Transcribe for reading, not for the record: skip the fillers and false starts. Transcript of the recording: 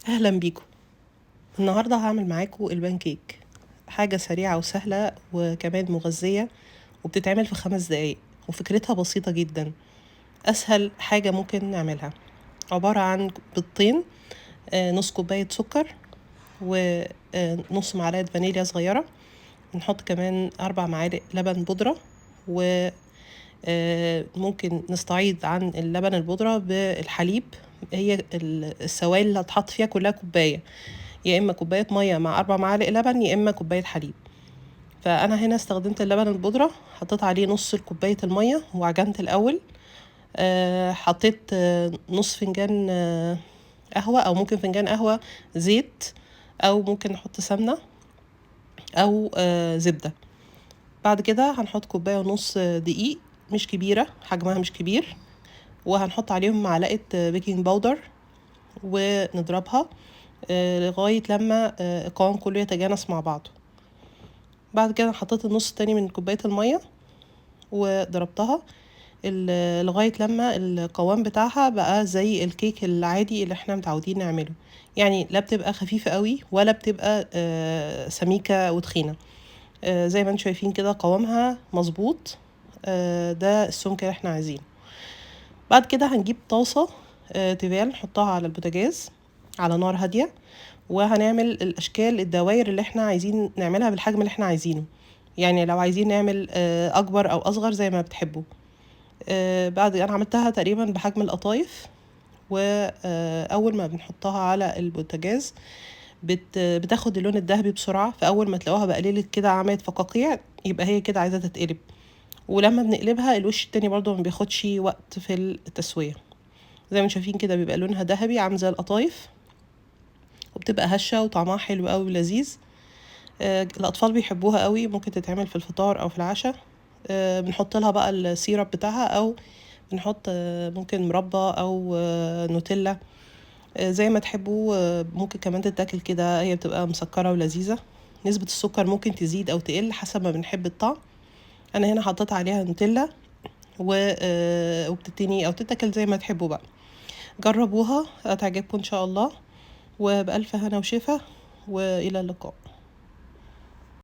اهلا بيكم. النهارده هعمل معاكم البانكيك، حاجه سريعه وسهله وكمان مغذيه، وبتتعمل في 5 دقايق، وفكرتها بسيطه جدا. اسهل حاجه ممكن نعملها عباره عن بيضتين، نص كوبايه سكر، ونص معلقه فانيليا صغيره. نحط كمان 4 معالق لبن بودره، و ممكن نستعيض عن اللبن البودرة بالحليب. هي السوائل اللي هتحط فيها كلها كوباية، يا إما كوباية مية مع 4 معالق لبن، يا إما كوباية حليب. فأنا هنا استخدمت اللبن البودرة، حطيت عليه نص كوباية المية وعجنت الأول. حطيت نص فنجان قهوة، أو ممكن فنجان قهوة زيت، أو ممكن نحط سمنة أو زبدة. بعد كده هنحط كوباية ونص دقيق، مش كبيرة، حجمها مش كبير، وهنحط عليهم معلقة بيكنج باودر، ونضربها لغاية لما القوام كله يتجانس مع بعضه. بعد كده حطيت النص التاني من كوباية المية وضربتها لغاية لما القوام بتاعها بقى زي الكيك العادي اللي احنا متعودين نعمله. يعني لا بتبقى خفيفة قوي ولا بتبقى سميكة وتخينة. زي ما انتم شايفين كده قوامها مظبوط. ده السمك اللي احنا عايزينه. بعد كده هنجيب طاسة تيفال، نحطها على البوتاجاز على نار هادية، وهنعمل الأشكال الدوائر اللي احنا عايزين نعملها بالحجم اللي احنا عايزينه. يعني لو عايزين نعمل أكبر أو أصغر زي ما بتحبوا. بعد أنا عملتها تقريبا بحجم القطايف. وأول ما بنحطها على البوتاجاز بتاخد اللون الذهبي بسرعة، فأول ما تلاقوها بقليلة كده عملت فقاقيع، يبقى هي كده عايزة تتقلب. ولما بنقلبها الوش التاني برضو ما بياخدش وقت في التسوية. زي ما شايفين كده بيبقى لونها ذهبي عامل زي القطايف، وبتبقى هشة وطعمها حلو قوي ولذيذ. الأطفال بيحبوها قوي، ممكن تتعمل في الفطار أو في العشاء. بنحط لها بقى السيرب بتاعها، أو بنحط ممكن مربى أو نوتيلا، زي ما تحبوا. ممكن كمان تتاكل كده، هي بتبقى مسكرة ولذيذة. نسبة السكر ممكن تزيد أو تقل حسب ما بنحب الطعم. أنا هنا حطيت عليها نوتيلا، وبتتني أو تتاكل زي ما تحبوا بقى. جربوها هتعجبكم إن شاء الله، وبألف هنا وشفا، وإلى اللقاء.